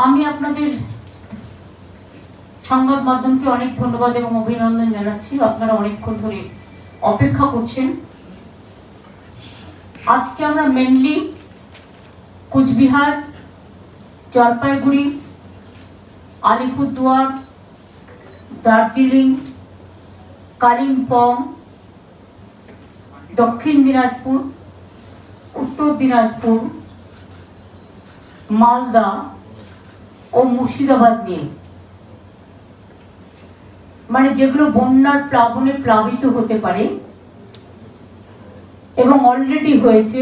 আমি আপনাদের সংবাদ মাধ্যমকে অনেক ধন্যবাদ এবং অভিনন্দন জানাচ্ছি। আপনারা অনেকক্ষণ ধরে অপেক্ষা করছেন। আজকে আমরা মেনলি কোচবিহার, জলপাইগুড়ি, আলিপুরদুয়ার, দার্জিলিং, কালিম্পং, দক্ষিণ দিনাজপুর, উত্তর দিনাজপুর, মালদা ও মুর্শিদাবাদ নিয়ে, মানে যেগুলো বন্যার প্লাবনে প্লাবিত হতে পারে এবং অলরেডি হয়েছে,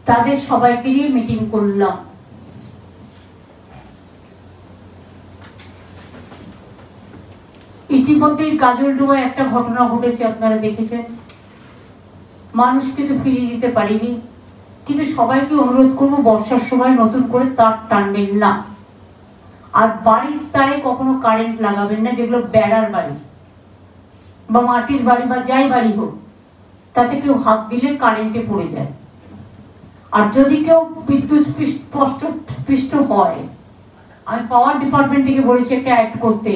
তাদের সবাইকে নিয়ে মিটিং করলাম। ইতিমধ্যেই কাজলডোবায় একটা ঘটনা ঘটেছে, আপনারা দেখেছেন। মানুষকে তো ফিরিয়ে দিতে পারিনি, কিন্তু সবাইকে অনুরোধ করবো বর্ষার সময় নতুন করে তার টানবেন না, আর বাড়ির তারে কখনো কারেন্ট লাগাবেন না, যেগুলো বেড়ার বাড়ি বা মাটির বাড়ি বা যাই বাড়ি হোক, তাতে কেউ হাত দিলে কারেন্টে পড়ে যায়। আর যদি কেউ বিদ্যুৎ স্পৃষ্ট হয়, আমি পাওয়ার ডিপার্টমেন্ট থেকে বলেছি একটা অ্যাড করতে,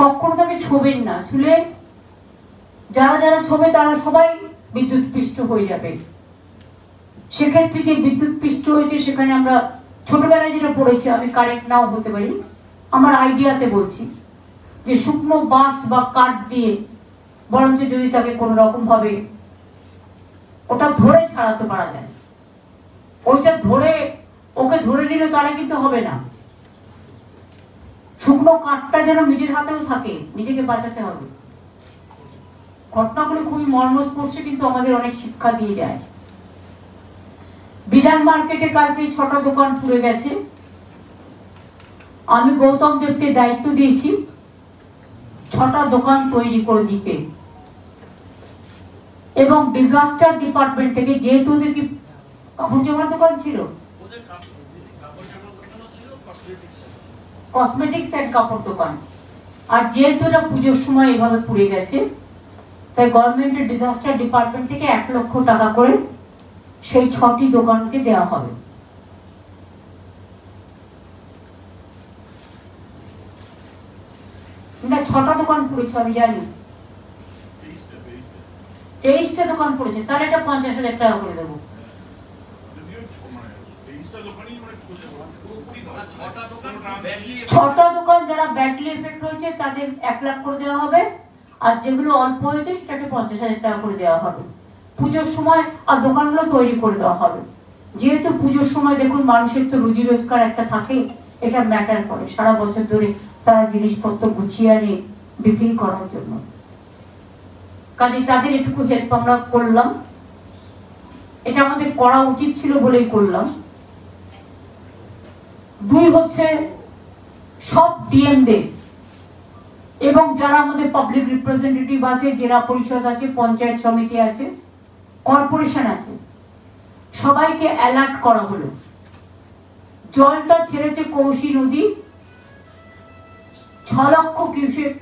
কখনো তাকে ছোবেন না। ছুলে যারা যারা ছোবে তারা সবাই বিদ্যুৎ পৃষ্ঠ হয়ে যাবে। সেক্ষেত্রে যে বিদ্যুৎ পৃষ্ঠ হয়েছে, সেখানে আমরা ছোটবেলায় যেটা পড়েছি, আমি কারেক্ট নাও হতে পারি, আমার আইডিয়াতে বলছি, যে শুকনো বাঁশ বা কাঠ দিয়ে বরঞ্চ যদি তাকে কোন রকম ভাবে ওটা ধরে ছাড়াতে পারা যায়, ওইটা ধরে ওকে ধরে নিলে তারা কিন্তু হবে না। শুকনো কাঠটা যেন নিজের হাতেও থাকে, নিজেকে বাঁচাতে হবে। ঘটনাগুলো খুবই মর্মস্পর্শী, কিন্তু আমাদের অনেক শিক্ষা দিয়ে যায়। বিধান মার্কেটে কালকে 6টা দোকান পুড়ে গেছে। আমি গৌতম দেবকে দায়িত্ব দিয়েছি 6টা দোকান তৈরি করে দিতে, এবং ডিজাস্টার ডিপার্টমেন্ট থেকে, যেহেতু ওদের কি কাপড় জামার দোকান ছিল, কসমেটিক্স এন্ড কাপড় দোকান, আর যেহেতু এটা পুজোর সময় এভাবে পুড়ে গেছে, তাই গভর্নমেন্টের ডিজাস্টার ডিপার্টমেন্ট থেকে 1 লক্ষ টাকা করে সেই 6টি দোকানকে দেওয়া হবে। না, 6টা দোকান পড়েছে আমি জানি, 23টা দোকান পড়েছে, তাহলে এটা 50,000 টাকা করে দেবো। 6টা দোকান যারা ব্যাডলি এফেক্ট হয়েছে তাদের 1 লাখ করে দেওয়া হবে, আর যেগুলো অল্প হয়েছে সেটাকে 50,000 টাকা করে দেওয়া হবে পুজোর সময়, আর দোকানগুলো তৈরি করে দেওয়া হবে। যেহেতু পুজোর সময় দেখুন মানুষের তো রুজি রোজগার একটা থাকে, এটা ম্যাটার করে, সারা বছর ধরে তারা জিনিসপত্র গুছিয়ে আনে বিক্রি করার জন্য। কাজে তাদের এটুকু হেল্প আমরা করলাম, এটা আমাদের করা উচিত ছিল বলেই করলাম। 2 হচ্ছে সব ডিএমদের এবং যারা আমাদের পাবলিক রিপ্রেজেন্টেটিভ আছে, জেলা পরিষদ আছে, পঞ্চায়েত সমিতি আছে, কর্পোরেশন আছে, সবাইকে অ্যালার্ট করা হলো। জলটা ছেড়েছে কৌশী নদী, 6 লক্ষ কিউসেক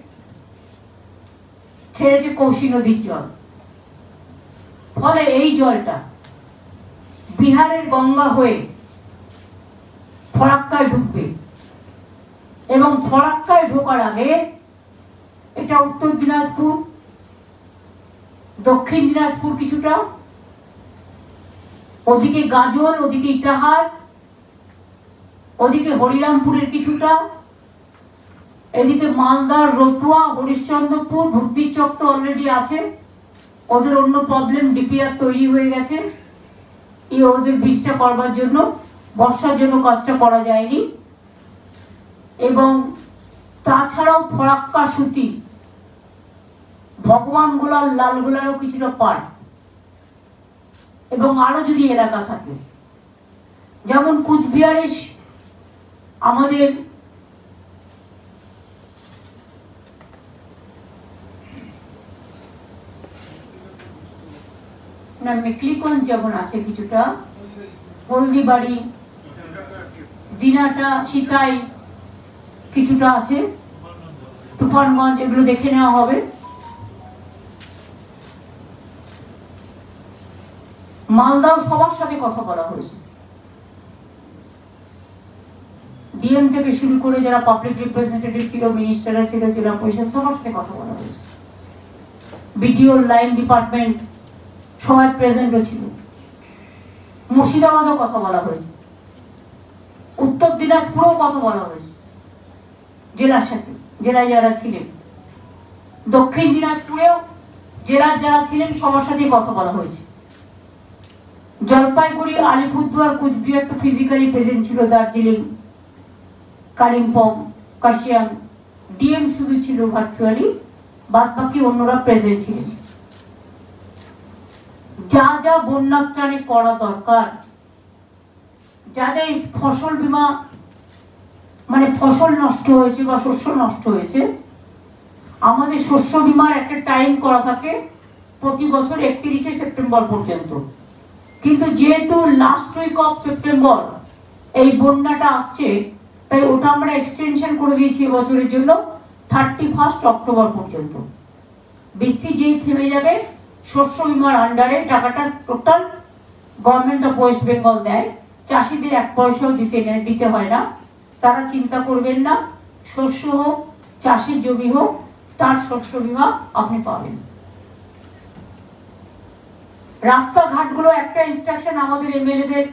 ছেড়েছে কৌশী নদীর জল। ফলে এই জলটা বিহারের গঙ্গা হয়ে ফরাক্কায় ঢুকবে, এবং ফরাক্কায় ঢোকার আগে এটা উত্তর দিনাজপুর, দক্ষিণ দিনাজপুর কিছুটা, ওদিকে গাজল, ওদিকে ইটাহার, ওদিকে হরিরামপুরের কিছুটা, এদিকে মালদার রতুয়া, হরিশ্চন্দ্রপুর, ভুদ্দির চক তো অলরেডি আছে, ওদের অন্য প্রবলেম, ডিপিআর তৈরি হয়ে গেছে, ওদের বীজটা করবার জন্য বর্ষার জন্য কাজটা করা যায়নি। এবং তাছাড়াও ফরাক্কা, সুতি, ভগবান গোলার, লালগোলারও কিছুটা পার্ট, এবং আরো যদি এলাকা থাকে, যেমন কুচবিহারে আমাদের না মেকলিগঞ্জ যেমন আছে কিছুটা, হলদিবাড়ি, দিনাটা, শিকাই কিছুটা আছে, তুফানগঞ্জ, এগুলো দেখে নেওয়া হবে। মালদাও সবার সাথে কথা বলা হয়েছে। ডিএম থেকে শুরু করে যারা পাবলিক রিপ্রেজেন্টেটিভ ছিল, মিনিস্টাররা ছিল, জেলা পরিষদ সবার সাথে কথা বলা হয়েছে। বিডিও, লাইন ডিপার্টমেন্ট সবাই প্রেজেন্টও ছিল। মুর্শিদাবাদও কথা বলা হয়েছে, উত্তর দিনাজপুরেও কথা বলা হয়েছে জেলার সাথে, জেলায় যারা ছিলেন। দক্ষিণ দিনাজপুরেও জেলার যারা ছিলেন সবার সাথে কথা বলা হয়েছে। জলপাইগুড়ি, আলিপুরদুয়ার, কুচবিহার তো ফিজিক্যালি প্রেজেন্ট ছিল, দার্জিলিং, কালিম্পং, কাশিয়াং। ডিএম শুধু ছিল ভার্চুয়ালি, বাদ বাকি অন্যরা প্রেজেন্ট ছিলেন। যা যা বন্যা ত্রাণে করা দরকার, যা যা ফসল বীমা, মানে ফসল নষ্ট হয়েছে বা শস্য নষ্ট হয়েছে, আমাদের শস্য বীমার একটা টাইম করা থাকে প্রতি বছর 31শে সেপ্টেম্বর পর্যন্ত। কিন্তু যেহেতু লাস্ট উইক অফ সেপ্টেম্বর এই বন্যাটা আসছে, তাই ওটা আমরা এক্সটেনশন করে দিয়েছি এবছরের জন্য 31 অক্টোবর পর্যন্ত। বৃষ্টি যেই থেমে যাবে, শস্য বীমার আন্ডারে টাকাটা total government of West Bengal দেয়। চাষিদের 1 পয়সাও দিতে হয় না, তারা চিন্তা করবেন না। শস্য হোক, চাষের জমি হোক, তার শস্য বীমা আপনি পাবেন। রাস্তাঘাটগুলো একটা ইনস্ট্রাকশন আমাদের এমএলএদের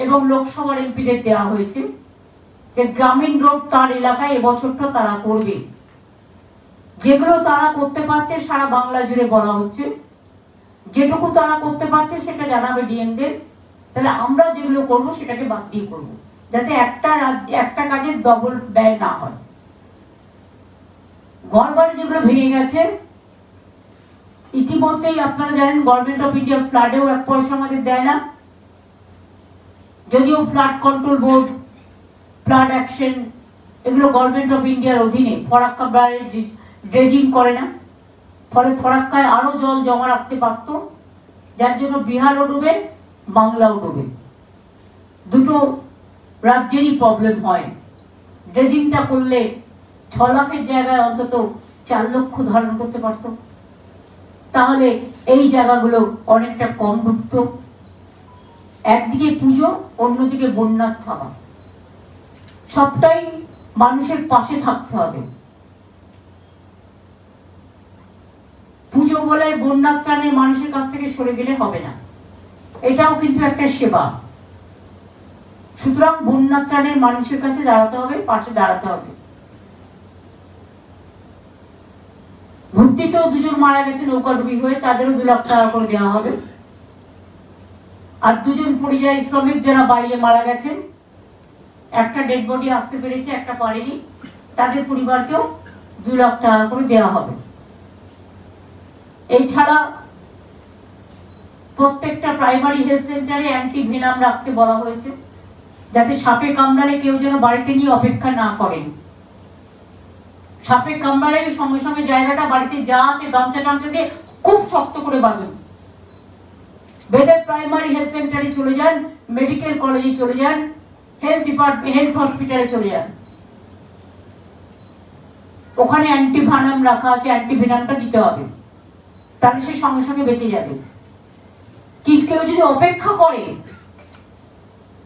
এবং লোকসভার এমপিদের দেওয়া হয়েছে যে গ্রামীণ রোড তার এলাকায় এবছরটা তারা করবে। যেগুলো তারা করতে পারছে সারা বাংলা জুড়ে বলা হচ্ছে, যেটুকু তারা করতে পারছে সেটা জানাবে ডিএমদের। তাহলে আমরা যেগুলো করব সেটাকে বাদ দিয়ে করবো, যাতে একটা কাজের ডবল ব্যয় না হয়। ঘরবাড়ি যেগুলো ভেঙে গেছে, ইতিমধ্যেই আপনারা জানেন গভর্নমেন্ট অফ ইন্ডিয়া ফ্লাডেও 1 পয়সা আমাদের দেয় না। যদিও flood control board, flood action এগুলো গভর্নমেন্ট অফ ইন্ডিয়ার অধীনে, ফরাক্কা ড্রেজিং করে না, ফলে ফরাক্কায় আরো জল জমা রাখতে পারত, যার জন্য বিহারও ডুবে, বাংলাও ডুবে। দুটো রাজ্যেরই প্রবলেম হয়। ড্রেজিংটা করলে 6 লাখের জায়গায় অন্তত 4 লক্ষ ধারণ করতে পারত, তাহলে এই জায়গাগুলো অনেকটা কম ডুবত। একদিকে পুজো, অন্যদিকে বন্যার থাবা, সবটাই মানুষের পাশে থাকতে হবে। পুজো বলে বন্যার ত্রাণে মানুষের কাছ থেকে সরে গেলে হবে না, এটাও কিন্তু একটা সেবা। সুতরাং বন্যার ত্রাণের মানুষের কাছে দাঁড়াতে হবে, পাশে দাঁড়াতে হবে। ভর্তিতেও 2 জন মারা গেছে নৌকাডুবি হয়ে, তাদেরও 2 লাখ টাকা করে দেওয়া হবে। আর 2 জন পরিযায়ী শ্রমিক যারা বাইরে মারা গেছেন, একটা ডেড বডি আসতে পেরেছে, একটা পারেনি, তাদের পরিবারকেও 2 লাখ টাকা করে দেওয়া হবে। এছাড়া প্রত্যেকটা প্রাইমারি হেলথ সেন্টারে অ্যান্টিভেনাম রাখতে বলা হয়েছে, যাতে সাপে কামড়ালে কেউ যেন বাড়িতে নিয়ে অপেক্ষা না করেন। সাপে কামড়ালে সঙ্গে সঙ্গে জায়গাটা বাড়িতে যা আছে গামছা টামছা দিয়ে খুব শক্ত করে বাঁধুন। বেঁধে প্রাইমারি হেলথ সেন্টারে চলে যান, মেডিকেল কলেজে চলে যান, হেলথ ডিপার্টমেন্ট, হেলথ হসপিটালে চলে যান। ওখানে অ্যান্টিভেনাম রাখা আছে, অ্যান্টিভেনামটা দিতে হবে, তাহলে সে সঙ্গে সঙ্গে বেঁচে যাবে। কি কেউ যদি অপেক্ষা করে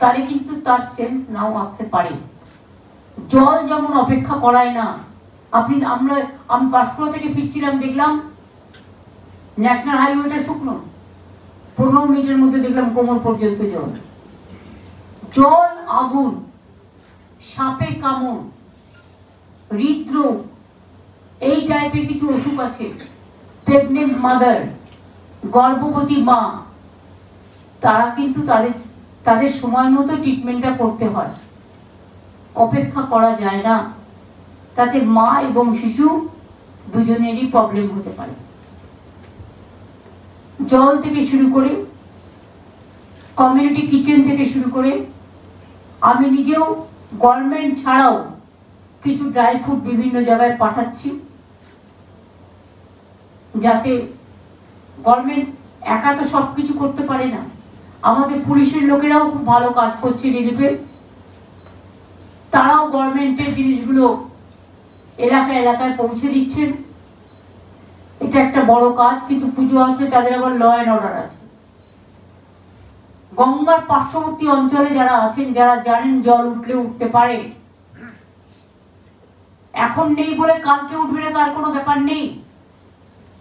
তাহলে কিন্তু তার সেন্স নাও আসতে পারে। জল যেমন অপেক্ষা করায় না। আমি পাঁশকুড়া থেকে ফিরছিলাম, দেখলাম ন্যাশনাল হাইওয়েটা শুকনো, 15 মিনিটের মধ্যে দেখলাম কোমর পর্যন্ত জল। জল আগুন, সাপে কামড়, হৃদরোগ, এই টাইপের কিছু অসুখ আছে। প্রেগনেন্ট মাদার, গর্ভবতী মা, তারা কিন্তু তাদের সময় মতো ট্রিটমেন্টটা করতে হয়, অপেক্ষা করা যায় না। তাতে মা এবং শিশু দুজনেরই প্রবলেম হতে পারে। জল থেকে শুরু করে, কমিউনিটি কিচেন থেকে শুরু করে, আমি নিজেও গভর্নমেন্ট ছাড়াও কিছু ড্রাই ফ্রুট বিভিন্ন জায়গায় পাঠাচ্ছি, যাতে গভর্নমেন্ট একা তো সবকিছু করতে পারে না। আমাদের পুলিশের লোকেরাও খুব ভালো কাজ করছে রিলিফে, তারাও গভর্নমেন্টের জিনিসগুলো এলাকায় এলাকায় পৌঁছে দিচ্ছেন। এটা একটা বড় কাজ, কিন্তু পুজো আসলে তাদের আবার ল অ্যান্ড অর্ডার আছে। গঙ্গার পার্শ্ববর্তী অঞ্চলে যারা আছেন, যারা জানেন জল উঠলে উঠতে পারে, এখন নেই বলে কালকে উঠবে না তার কোনো ব্যাপার নেই,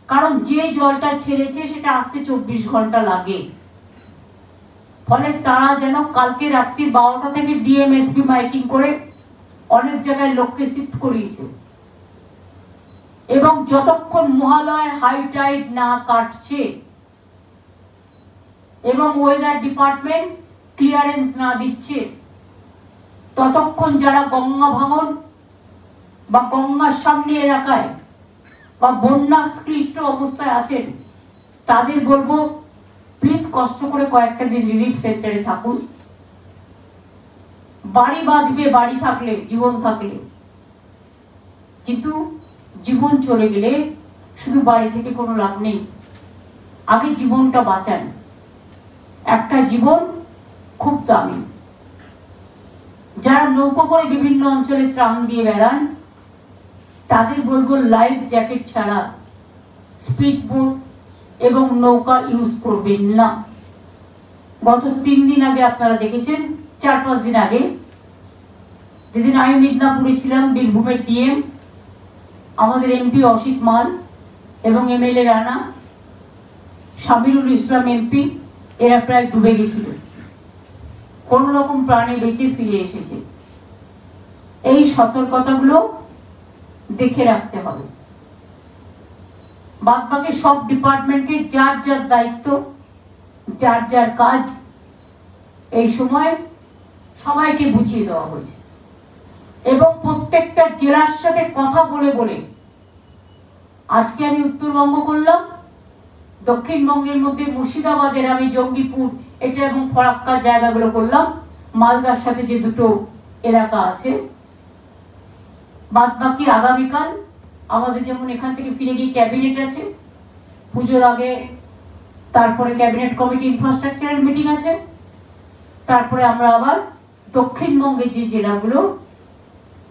কারণ যে জলটা ছেড়েছে সেটা আসতে 24 ঘন্টা লাগে। ফলে তারা যেন কালকে রাত্রি 12টা থেকে ডিএমএসপি মাইকিং করে অনেক জায়গায় লোককে শিফট করিয়েছে, এবং যতক্ষণ মহালয়ের হাই টাইড না কাটছে এবং ওয়েদার ডিপার্টমেন্ট ক্লিয়ারেন্স না দিচ্ছে, ততক্ষণ যারা গঙ্গা ভাঙন বা গঙ্গার সামনে এলাকায় বা বন্যা ক্লিষ্ট অবস্থায় আছেন, তাদের বলবো প্লিজ কষ্ট করে কয়েকটা দিন রিলিফ সেন্টারে থাকুন। বাড়ি বাঁচবে বাড়ি থাকলে, জীবন থাকলে, কিন্তু জীবন চলে গেলে শুধু বাড়ি থেকে কোনো লাভ নেই। আগে জীবনটা বাঁচান, একটা জীবন খুব দামি। যারা নৌকো করে বিভিন্ন অঞ্চলে ত্রাণ দিয়ে বেড়ান, তাদের বলবো লাইফ জ্যাকেট ছাড়া স্পিড বোট এবং নৌকা ইউজ করবেন না। গত 3 দিন আগে আপনারা দেখেছেন, 4-5 দিন আগে, যেদিন আমি মিদনাপুরে ছিলাম, বীরভূমের ডিএম, আমাদের এমপি অসিত মাল এবং এমএলএ রানা, শামিরুল ইসলাম এমপি, এরা প্রায় ডুবে গেছিল, কোন রকম প্রাণে বেঁচে ফিরে এসেছে। এই সতর্কতাগুলো দেখে রাখতে হবে। বাদবাকি সব ডিপার্টমেন্টকে যার যার দায়িত্ব, যার যার কাজ এই সময় সবাইকে বুঝিয়ে দেওয়া হয়েছে, এবং প্রত্যেকটা জেলার সাথে কথা বলে বলে, আজকে আমি উত্তরবঙ্গ করলাম, দক্ষিণবঙ্গের মধ্যে মুর্শিদাবাদের আমি জঙ্গিপুর এটা এবং ফরাক্কার জায়গাগুলো করলাম, মালদার সাথে যে দুটো এলাকা আছে। বাদ বাকি আগামীকাল আমাদের যেমন এখান থেকে ফিরে গিয়ে ক্যাবিনেট আছে পুজোর আগে, তারপরে ক্যাবিনেট কমিটি ইনফ্রাস্ট্রাকচারের মিটিং আছে, তারপরে আমরা আবার দক্ষিণবঙ্গের যে জেলাগুলো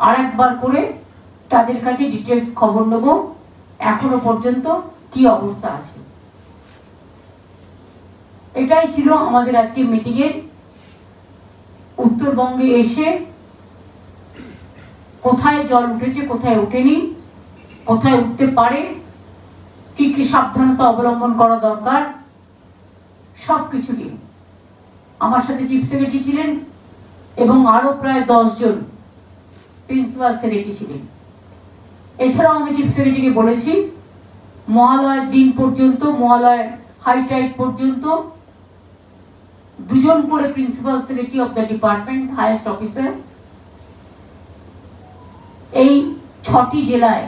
আরেকবার করে তাদের কাছে ডিটেলস খবর নেব এখনো পর্যন্ত কি অবস্থা আছে। এটাই ছিল আমাদের আজকে মিটিং এর। উত্তরবঙ্গে এসে কোথায় জল উঠেছে, কোথায় ওঠেনি, কোথায় উঠতে পারে, কি কি সাবধানতা অবলম্বন করা দরকার, সবকিছু নিয়ে আমার সাথে চিফ সেক্রেটারি ছিলেন এবং আরো প্রায় 10 জন প্রিন্সিপাল সেক্রেটারি ছিলেন। এছাড়াও আমি চিফ সেক্রেটারিকে বলেছি মহালয়ের দিন পর্যন্ত, মহালয়ের হাই টাইড পর্যন্ত 2 জন করে principal secretary of the department, highest officer, এই 6টি জেলায়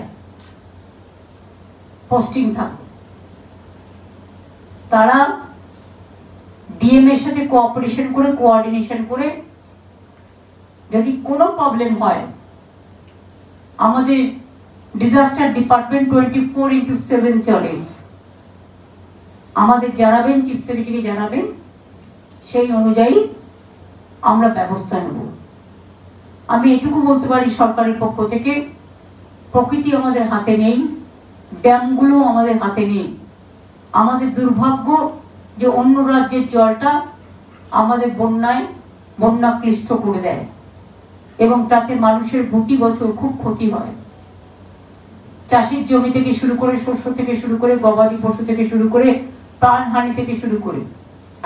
পোস্টিং থাকবে। তারা ডিএম এর সাথে কোঅপারেশন করে, কোঅর্ডিনেশন করে, যদি কোনো প্রবলেম হয়, আমাদের ডিজাস্টার ডিপার্টমেন্ট 24x7 চলে, আমাদের জানাবেন, চিফ সেক্রেটারিকে জানাবেন, সেই অনুযায়ী আমরা ব্যবস্থা নেব। আমি এটুকু বলতে পারি সরকারের পক্ষ থেকে, প্রকৃতি আমাদের হাতে নেই, ড্যামগুলো আমাদের হাতে নেই। আমাদের দুর্ভাগ্য যে অন্য রাজ্যের জলটা আমাদের বন্যা ক্লিষ্ট করে দেয় এবং তাতে মানুষের প্রতি বছর খুব ক্ষতি হয়। চাষের জমি থেকে শুরু করে, শস্য থেকে শুরু করে, গবাদি পশু থেকে শুরু করে, প্রাণহানি থেকে শুরু করে,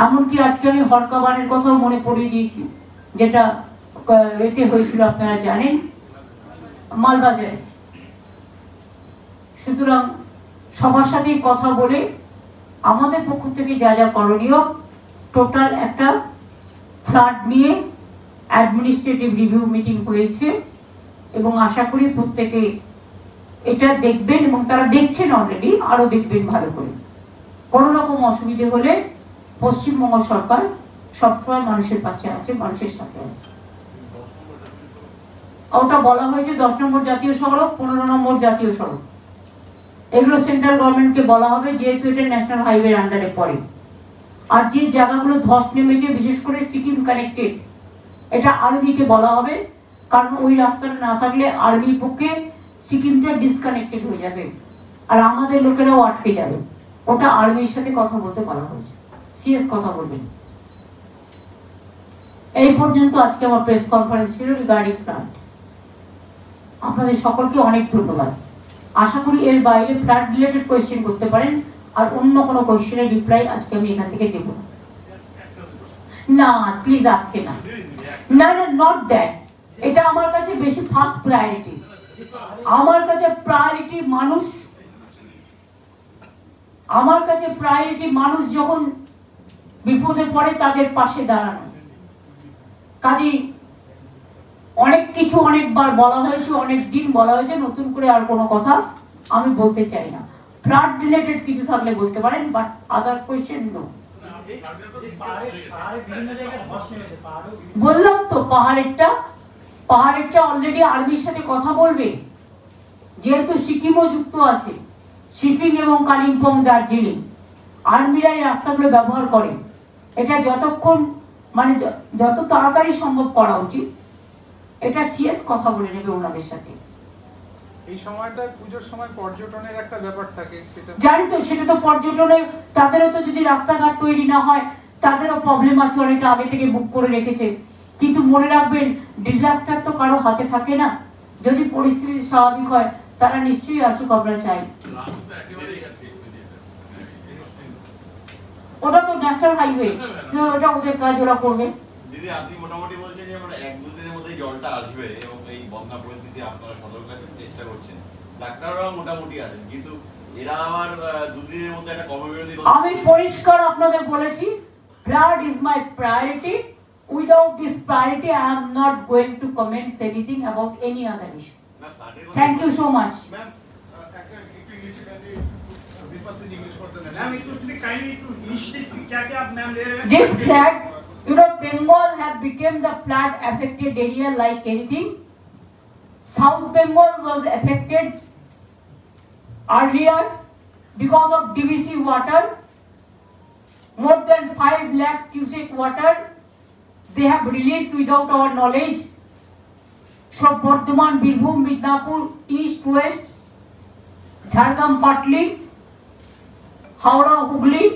এমনকি আজকে আমি হরকাবানের কথাও মনে পড়িয়ে দিয়েছি, যেটা এতে হয়েছিল আপনারা জানেন, মালবাজারে। সুতরাং সবার সাথে কথা বলে আমাদের পক্ষ থেকে যা যা করণীয়, টোটাল একটা ফ্লাড নিয়ে অ্যাডমিনিস্ট্রেটিভ রিভিউ মিটিং হয়েছে এবং আশা করি প্রত্যেকে এটা দেখবেন এবং তারা দেখছেন অলরেডি, আরো দেখবেন ভালো করে। কোনো রকম অসুবিধে হলে পশ্চিমবঙ্গ সরকার সবসময় মানুষের পাশে আছে, মানুষের সাথে আছে। ওটা বলা হয়েছে 10 নম্বর জাতীয় সড়ক, 15 নম্বর জাতীয় সড়ক, এগুলো সেন্ট্রাল গভর্নমেন্টকে বলা হবে, যেহেতু এটা ন্যাশনাল হাইওয়ে আন্ডারে পড়ে। আর যে জায়গাগুলো ধস নেমেছে, বিশেষ করে সিকিম কানেক্টেড, এটা আর্মিকে বলা হবে, কারণ ওই রাস্তাটা না থাকলে আর্মির পক্ষে সিকিমটা ডিসকানেক্টেড হয়ে যাবে আর আমাদের লোকেরাও আটকে যাবে। ওটা আর্মির সাথে কথা বলতে বলা হয়েছে, সিএস কথা বলবেন। এই পর্যন্ত আজকে আমার প্রেস কনফারেন্স ছিল রিগার্ডিং প্ল্যান্ট। আপনাদের সকলকে অনেক ধন্যবাদ। আশা করি এর বাইরে ফ্ল্যাট রিলেটেড কোয়েশ্চেন করতে পারেন, আর অন্য কোনো কোয়েশ্চেনের রিপ্লাই আজকে আমি এখান থেকে দেব না। প্লিজ আজকে না, না না, নট দ্যাট। এটা আমার কাছে বেশি ফার্স্ট প্রায়োরিটি। আমার কাছে প্রায়োরিটি মানুষ, আমার কাছে প্রায়োরিটি মানুষ যখন বিপদে পড়ে তাদের পাশে দাঁড়ানো। কাজেই অনেক কিছু অনেকবার বলা হয়েছে, অনেক দিন বলা হয়েছে, নতুন করে আর কোনো কথা আমি বলতে চাই না। ফ্লাড রিলেটেড কিছু থাকলে বলতে পারেন, বাট আদার কোয়েশ্চেন নো। বললাম তো পাহাড়েরটা অলরেডি আর্মির সাথে কথা বলবে, যেহেতু সিকিমও যুক্ত আছে, শিপিং এবং কালিম্পং, দার্জিলিং, আর্মিরাই রাস্তাগুলো ব্যবহার করে। এটা যতক্ষণ মানে যত তাড়াতাড়ি সম্ভব করা উচিত, এটা সিএস কথা বলে নেবে ওনাদের সাথে। এই সময়টা পূজোর সময় পর্যটনের একটা ব্যাপার থাকে, জানি তো, সেটা তো পর্যটনের, তাদেরও তো যদি রাস্তাঘাট তৈরি না হয় তাদেরও প্রবলেম আছে, অনেকে আগে থেকে বুক করে রেখেছে। কিন্তু মনে রাখবেন, ডিজাস্টার তো কারো হাতে থাকে না। যদি পরিস্থিতি স্বাভাবিক হয় তারা নিশ্চয়ই আসুক, আমরা চাই। ওটা তো ন্যাশনাল হাইওয়ে, ওটা ওদের কাজ ওরা করবে। দিদি, আপনি মোটামুটি বলছেন যে আমরা 1-2 দিনের মধ্যে জলটা আসবে এবং এই বন্যা পরিস্থিতি আপনারা সতর্ক আছেন, চেষ্টা করছেন, ডাক্তাররাও মোটামুটি আছেন, কিন্তু এরা আবার 2 দিনের মধ্যে একটা কর্মবিরতি। আমি পরিষ্কার আপনাদের বলেছি, flood is my priority. Without this priority, I am not going to comment anything about any other issue. Thank you so much. Ma'am, This flood, you know, Bengal have become the flood affected area like anything. South Bengal was affected earlier because of DVC water. More than 5 lakh cubic water they have released without our knowledge. So Bardhaman, Birbhum, Midnapur, East, West, Jharkhand, partly, Howrah, Hooghly,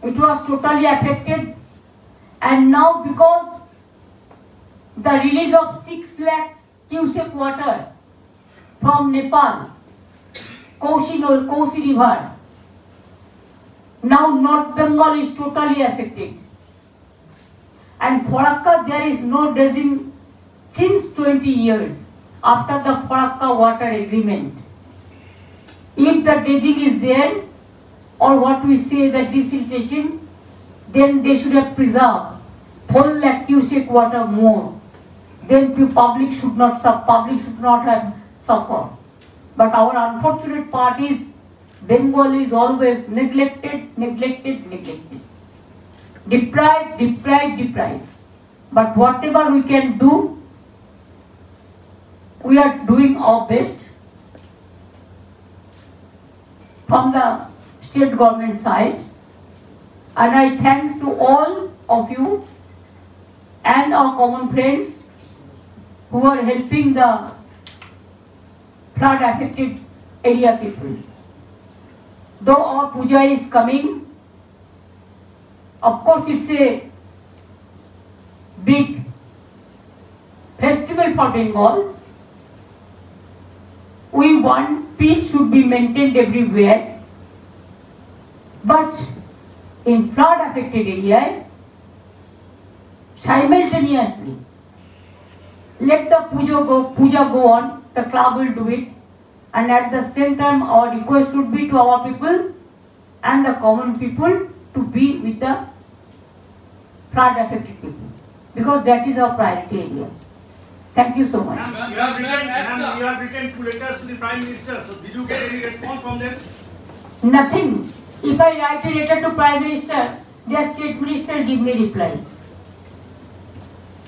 it was totally affected. And now because the release of 6 lakh cubic water from Nepal, Kosi River, now North Bengal is totally affected. And Farakka, there is no dredging since 20 years after the Farakka water agreement. If the dredging is there, or what we say the desiltation, then they should have preserved 4 lakh cubic water more. Then public should not have suffered. But our unfortunate part is Bengal is always neglected. Deprived. But whatever we can do, we are doing our best from the state government side. And I thanks to all of you and our common friends who are helping the flood affected area people. Though our puja is coming, of course it's a big festival for Bengal. We want peace should be maintained everywhere. But in flood affected area, simultaneously, let the puja go on, the club will do it. And at the same time, our request would be to our people and the common people to be with the flood affected people, because that is our priority area. Thank you so much. You have written 2 letters to the Prime Minister. So did you get any response from them? Nothing. If I write a letter to Prime Minister, their State Minister give me reply.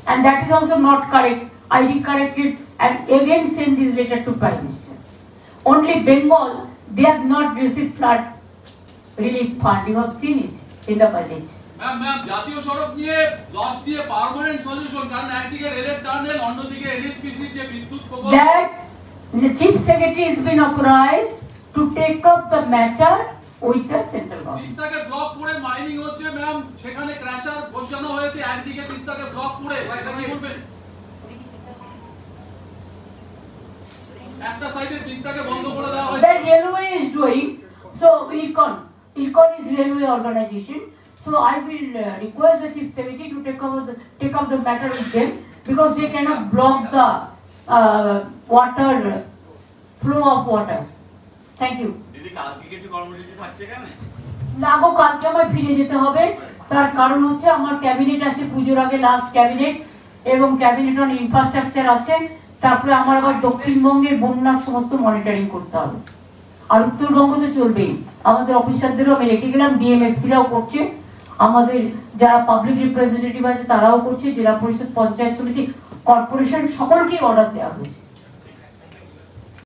And that is also not correct. I recorrect it and again send this letter to Prime Minister. Only Bengal, they have not received flood relief fund. You have seen it in the budget. Ma'am জাতীয় সড়ক নিয়ে 10 দিয়ে permanent solution, কারণ একদিকে রেলের tunnel, অন্যদিকে NHPC যে বিদ্যুৎ প্রকল্প, that the Chief Secretary has been authorized to take up the matter with the central government. তিস্তাকে ব্লক করে মাইনিং হচ্ছে ম্যাম, সেখানে ক্র্যাশার বসানো হয়েছে, একদিকে তিস্তাকে ব্লক করে, এটা কি বলবেন? একটা সাইডে তিস্তাকে বন্ধ করে দেওয়া হয়েছে। That railway is doing. So Econ is railway organization. So I will request the chief secretary to take up the matter with them, because they cannot block the water flow of water. Thank you. দিদি কালকে কিছু কর্মসূচি থাকছে কেন? না গো, কালকে আমার ফিরে যেতে হবে। তার কারণ হচ্ছে আমার ক্যাবিনেট আছে, পুজোর আগে লাস্ট ক্যাবিনেট, এবং ক্যাবিনেট অন ইনফ্রাস্ট্রাকচার আছে। তারপরে আমার আবার দক্ষিণবঙ্গের বন্যার সমস্ত মনিটরিং করতে হবে। আর উত্তরবঙ্গ তো চলবেই, আমাদের অফিসারদেরও আমি রেখে গেলাম, ডিএমএসপিরাও করছে, আমাদের যারা পাবলিক রিপ্রেজেন্টেটিভ আছে তারাও করছে, জেলা পরিষদ, পঞ্চায়েত সমিতি, কর্পোরেশন সকলকেই অর্ডার দেওয়া হয়েছে।